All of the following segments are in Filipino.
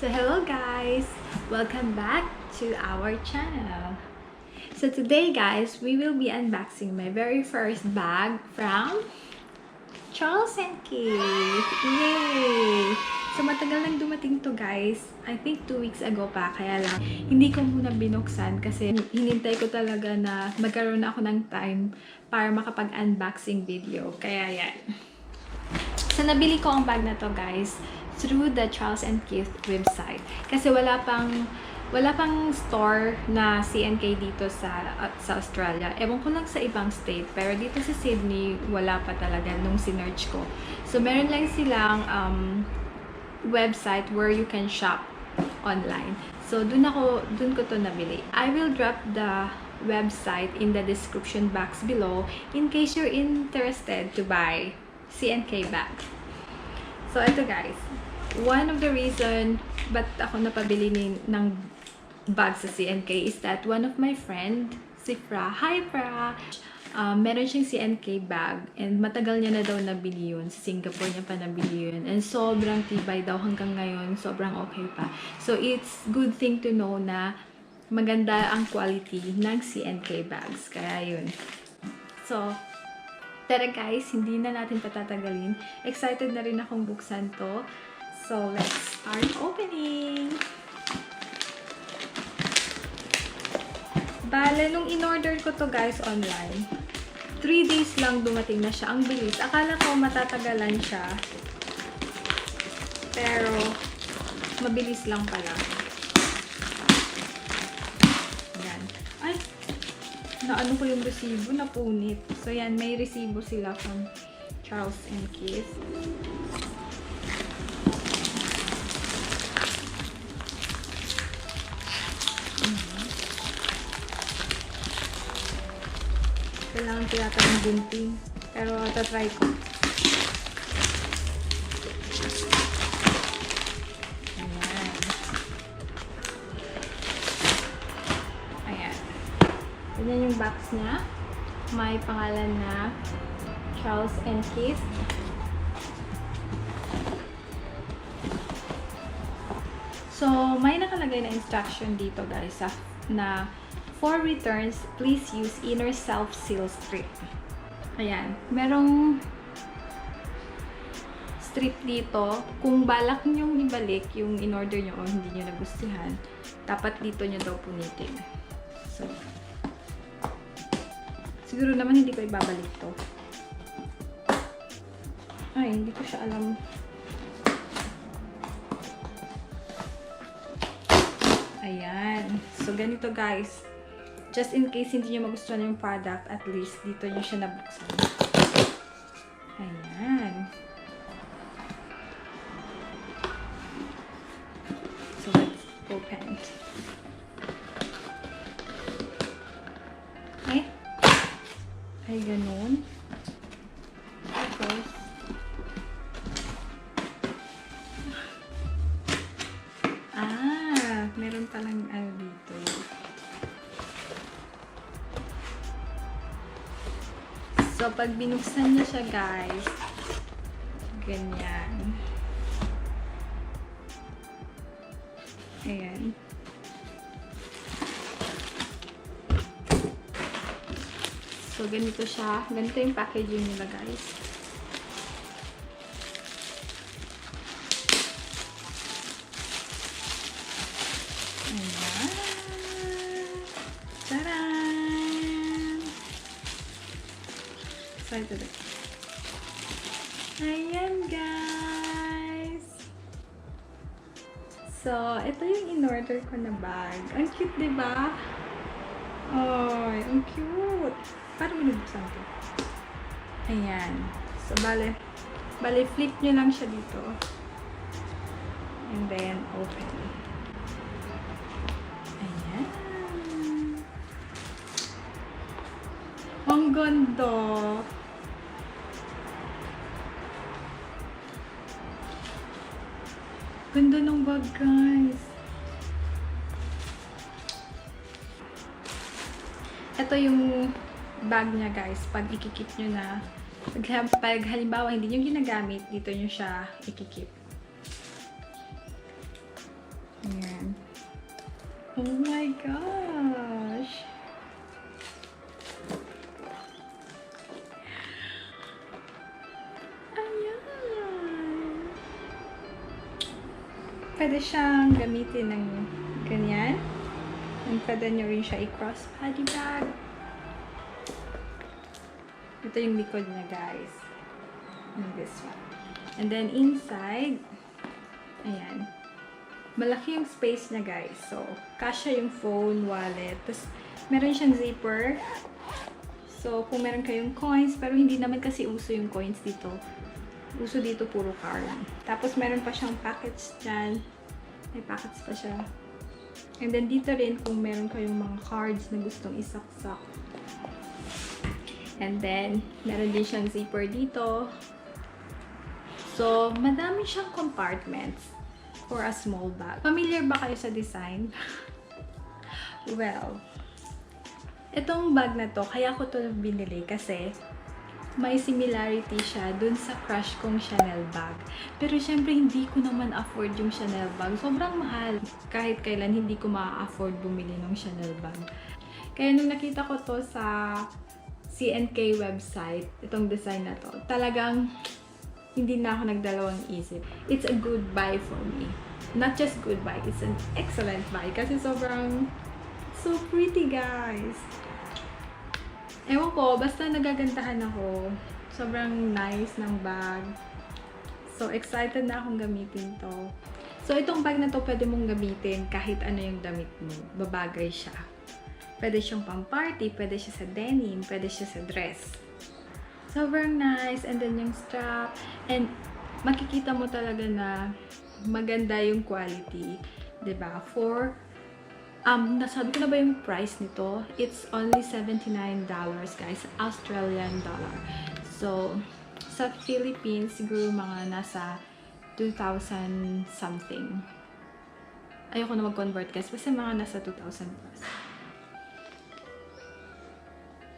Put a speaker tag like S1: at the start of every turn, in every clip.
S1: So hello guys! Welcome back to our channel. So today guys, we will be unboxing my very first bag from Charles and Keith. Yay! So matagal nang dumating to guys. I think 2 weeks ago pa. Kaya lang, hindi ko muna binuksan kasi hinintay ko talaga na magkaroon ako ng time para makapag-unboxing video. Kaya yan. So nabili ko ang bag na to guys through the Charles and Keith website. Kasi wala pang store na C&K dito sa Australia. Ewan ko lang sa ibang state, pero dito sa Sydney, wala pa talaga nung sinearch ko. So, meron lang silang website where you can shop online. So, dun ko to nabili. I will drop the website in the description box below in case you're interested to buy C&K bag. So, ito guys. One of the reason ba't ako napabili ng bag sa C&K is that one of my friend, si Fra, hi Fra, meron siyang C&K bag and matagal niya na daw nabili yun. Sa Singapore niya pa nabili yun and sobrang tibay daw hanggang ngayon, sobrang okay pa. So it's good thing to know na maganda ang quality ng C&K bags. Kaya yun. So, tara guys, hindi na natin patatagalin. Excited na rin akong buksan to. So, let's start opening! Bale, nung in-order ko to guys online, 3 days lang dumating na siya. Ang bilis. Akala ko matatagalan siya. Pero, mabilis lang pala. Yan. Ay! Naano ko yung resibo? Napunit. So, yan. May resibo sila from Charles and Keith. Kailangan tiyata ng gunting. Pero, tatry ko. Ayan. Ayan. Ganyan yung box niya. May pangalan na Charles and Keith. So, may nakalagay na instruction dito guys na for returns, please use inner self-seal strip. Ayan. Merong strip dito. Kung balak nyong ibalik yung in-order nyo o hindi nyo nagustuhan, dapat dito nyo daw punitin. So, siguro naman hindi ko ibabalik to. Ay, hindi ko siya alam. Ayan. So, ganito guys. Just in case hindi nyo magustuhan yung product, at least dito nyo siya nabuksan. Ayan. So, let's open. Okay. Ay, ganun. Tapos, meron palang ano dito. So, pag binuksan niya siya, guys, ganyan. Ayan. So, ganito siya. Ganito yung packaging nila, guys. Ayan. Tadaan! Excited. Ayan, guys! So, ito yung in-order ko na bag. Ang cute, diba? Ay, ang cute! Parang binubuksan ko. Ayan. So, bale, flip nyo lang siya dito. And then, open. Ayan. Ang ganda! Ganda ng bag, guys. Ito yung bag niya, guys. Pag ikikip nyo na, pag halimbawa hindi nyo ginagamit, dito nyo siya ikikip. Ayan. Oh my gosh! Ayan! Pwede siyang gamitin ng ganyan. And pwede nyo rin siya i-cross body bag. Ito yung likod niya, guys. And this one. And then inside, ayan. Malaki yung space niya, guys. So, kasya yung phone, wallet. Tapos, meron siyang zipper. So, kung meron kayong coins, pero hindi naman kasi uso yung coins dito. Uso dito puro card. Tapos, meron pa siyang packets dyan. May packets pa siya. And then, dito rin kung meron kayong mga cards na gustong isaksak. And then, meron din siyang zipper dito. So, madami siyang compartments for a small bag. Familiar ba kayo sa design? Well, itong bag na to, kaya ko to binili kasi may similarity siya dun sa crush kong Chanel bag. Pero syempre, hindi ko naman afford yung Chanel bag. Sobrang mahal. Kahit kailan, hindi ko ma-afford bumili ng Chanel bag. Kaya nung nakita ko to sa C&K website, itong design na to, talagang hindi na ako nagdalawang isip. It's a good buy for me. Not just good buy, it's an excellent buy. Kasi sobrang so pretty, guys. Ewan ko, basta nagagandahan ako. Sobrang nice ng bag. So excited na akong gamitin to. So itong bag na to, pwede mong gamitin kahit ano yung damit mo. Babagay siya. Pwede siyang pang party, pwede siya sa denim, pwede siya sa dress. Sobrang nice. And then yung strap. And makikita mo talaga na maganda yung quality. Diba? For, nasabi ko na ba yung price nito? It's only $79, guys. Australian dollar. So, sa Philippines, siguro mga nasa 2,000 something. Ayoko na mag-convert, guys. Basta mga nasa 2,000 plus.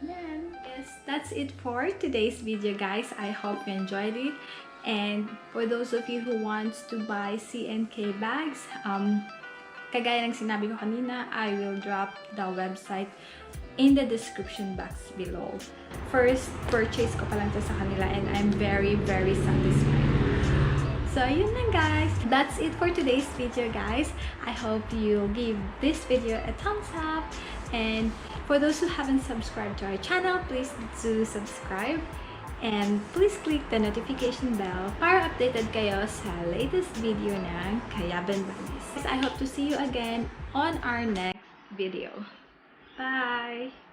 S1: Yan. Yes, that's it for today's video, guys. I hope you enjoyed it. And for those of you who wants to buy C&K bags, kagaya ng sinabi ko kanina, I will drop the website in the description box below. First purchase ko pa lang to sa kanila and I'm very, very satisfied. So, yun lang, guys. That's it for today's video, guys. I hope you give this video a thumbs up. And for those who haven't subscribed to our channel, please do subscribe. And please click the notification bell para updated kayo sa latest video ng Kayaban Buddies. I hope to see you again on our next video. Bye!